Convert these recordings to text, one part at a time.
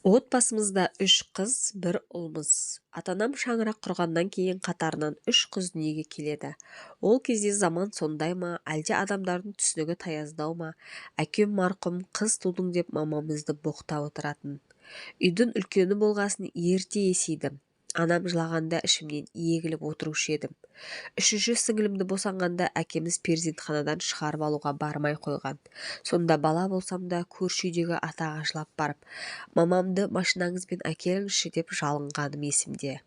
Отбасымызда 3 қыз, 1 ұлмыз. Атанам шаңырақ құрғаннан кейін қатарынан 3 қыз дүниеге келеді. Ол кезде заман сондай ма, әлде адамдардың түсінігі таяздау ма? Әкем марқұм қыз тудың деп мамамызды боқтап отыратын. Үйдің үлкені болғасын ерте есейдім. Анам жылағанда ішімнен егіліп отырушы едім. Үшінші сіңілімді босанғанда әкеміз перзентханадан шығарып алуға бармай қойған. Сонда бала болсам да көрші үйдегі атаға жылап барып, мамамды машинаңызбен әкеліңізші деп жалынғаным есімде.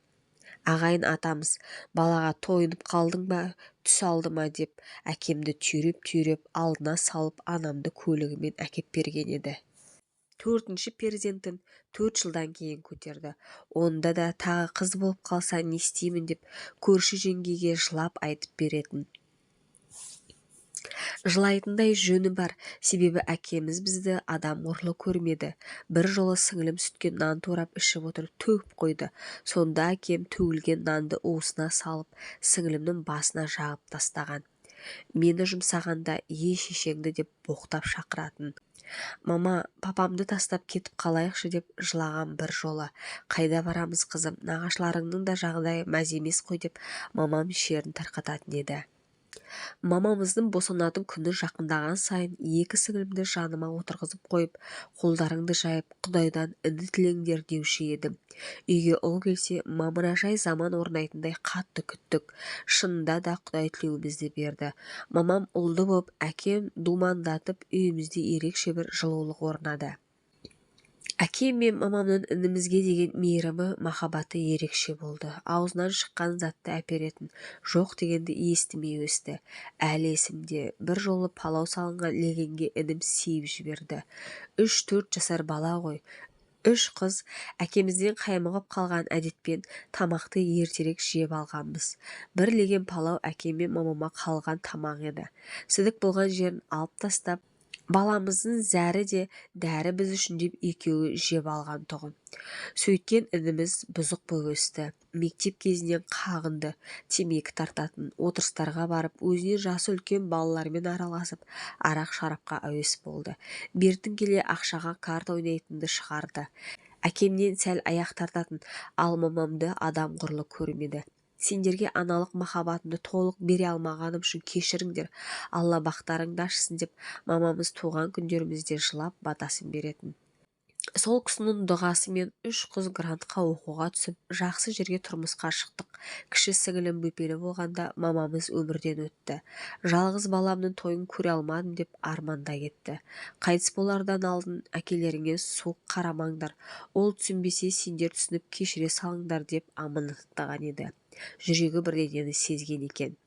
Ағайын атамыз, балаға тойынып қалдың ба, түс алды ма деп әкемді түйреп алдына салып анамды көлігімен әкеп берген еді. Төртінші перзентін 4 жылдан кейін көтерді. Онда да тағы қыз болып қалса не істеймін деп көрші жеңгеге жылап айтып беретін. Жылайтындай жөні бар, себебі әкеміз бізді адам ұрлы көрмеді. Bir жолы сіңілім сүтке нан турап ішіп отырып төгіп қойды. Сонда әкем төгілген нанды уысына салып, сіңілімнің басына жағып тастаған. Мені жұмсағанда шешеңді деп боқтап шақыратын. Мама, папамды тастап кетіп қалайықшы деп жылаған bir жолы. Қайда барамыз қызым, нағашыларыңның да жағдайы мәз емес қой деп мамам шерін тарқататын еді. Мамамыздың босанатын күні жақындаған сайын екі сіңілімді жаныма отырғызып қойып, қолдарыңды жайып, Құдайдан үміт тілеңдер деуші едім. Үйге ұл келсе, мамыражай заман орнайтындай қатты күттік. Шынында да Құдай тілеуімізді берді. Мамам ұлды боп, әкем думандатып, үйімізде ерекше бір жылулық орнады. Әкем мен мамамның інімізге деген мейірімі, махаббаты ерекше болды. Аузынан шыққан затты әперетін, жоқ дегенді естімей өсті. Әлі есімде, bir жолы палау салынған легенге інім сиіп жіберді. 3-4 жасар бала ғой. 3 қыз әкемізден қаймығып қалған әдетпен тамақты ертерек жеп алғанбыз. Bir леген палау әкем мен мамама қалған тамақ еді. Сідік болған жерін алып тастап, баламыздың зәрі де дәрі біз үшін деп екеуі жеп алған тұғын. Сөйткен ініміз бұзық болып өсті. Мектеп кезінен қағынды, темекі тартатын, отырыстарға барып, өзінен жасы үлкен балалармен араласып, арақ-шарапқа әуес болды. Бертін келе ақшаға карта ойнайтынды шығарды. Әкемнен сәл аяқ тартатын, ал мамамды адам құрлы көрмеді. Сендерге аналық махаббатымды толық бере алмағаным үшін кешіріңдер, Алла бақтарыңды ашсын деп мамамыз туған күндерімізде жылап батасын беретін. Сол кісінің дұғасымен 3 қыз грантқа оқуға түсіп, жақсы жерге тұрмысқа шықтық. Кіші сіңілім бөпелі болғанда мамамыз өмірден өтті. Жалғыз баламның тойын көре алмадым деп арманда кетті. Қайтыс болардан алдын әкелеріңе суық қарамаңдар. Ол түсінбесе сендер түсініп кешіре салыңдар деп аманаттаған еді. Жүрегі бірдеңені сезген екен.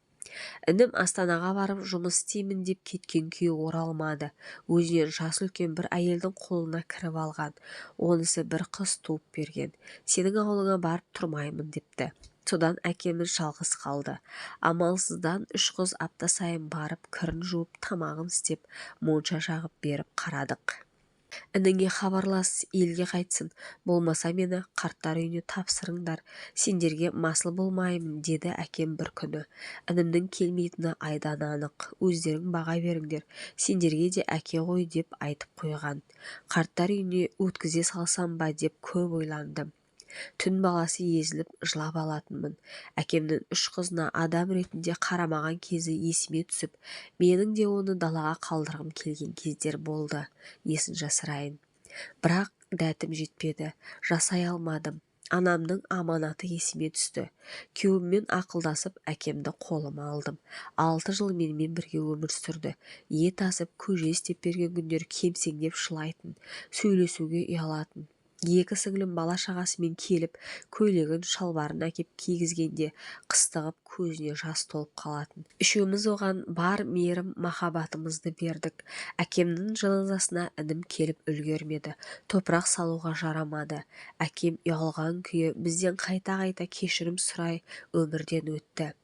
Інім Астанаға барып жұмыс істеймін деп кеткен күйі оралмады. Өзінен жасы үлкен бір әйелдің қолына кіріп алған. Онысы бір қыз туып берген. Сенің ауылыңа барып тұрмаймын депті. Содан әкеміз жалғыз қалды. Амалсыздан 3 қыз апта сайын барып, кірін жуып, тамағын істеп, монша жағып беріп қарадық. Ініңе хабарлас, елге қайтсын, болмаса мені қарттар үйіне тапсырыңдар, сендерге масыл болмаймын, деді әкем бір күні. Інімнің келмейтіні айдан анық, өздерің баға беріңдер, сендерге де әке ғой деп айтып қойған. Қарттар үйіне өткізе салсам ба деп көп ойландым. Түн баласы езіліп жылап алатынмын. Әкемнің 3 қызына адам ретінде қарамаған кезі есіме түсіп, менің де оны далаға қалдырғым келген кездер болды. Несін жасырайын. Бірақ дәтім жетпеді, жасай алмадым. Анамның аманаты есіме түсті. Күйеуіммен ақылдасып, әкемді қолыма алдым. 6 жыл менімен бірге өмір сүрді. Ет асып, көже істеп берген күндер кемсеңдеп жылайтын, сөйлесуге ұялатын. 2 сіңілім бала шағасымен келіп, көйлегін, шалбарын әкеп кигізгенде қыстығып көзіне жас толып қалатын. Үшеуміз оған бар мейірім махаббатымызды бердік. Әкемнің жаназасына інім келіп үлгермеді. Топырақ салуға жарамады. Әкем ұялған күйі бізден қайта-қайта кешірім сұрай өмірден өтті.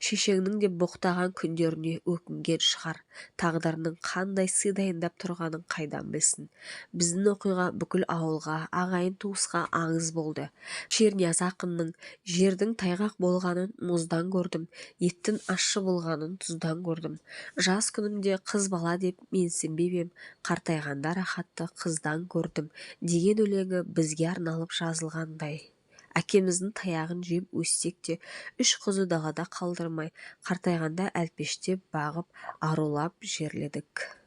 Шешеңнің де боқтаған күндеріне өкінген шығар, тағдырының қандай сый дайындап тұрғанын қайдан білсін. Біздің оқиға бүкіл ауылға, ағайын туысқа аңыз болды. Шернияз ақынның жердің тайғақ болғанын мұздан көрдім, еттің ащы болғанын тұздан көрдім. Жас күнімде қыз бала деп менсінбеп ем, қартайғанда рахатты қыздан көрдім деген өлеңі бізге арналып жазылғандай. Әкеміздің таяғын жеп өссек те, үш қызы далада қалдырмай, қартайғанда әлпештеп бағып, арулап жерледік.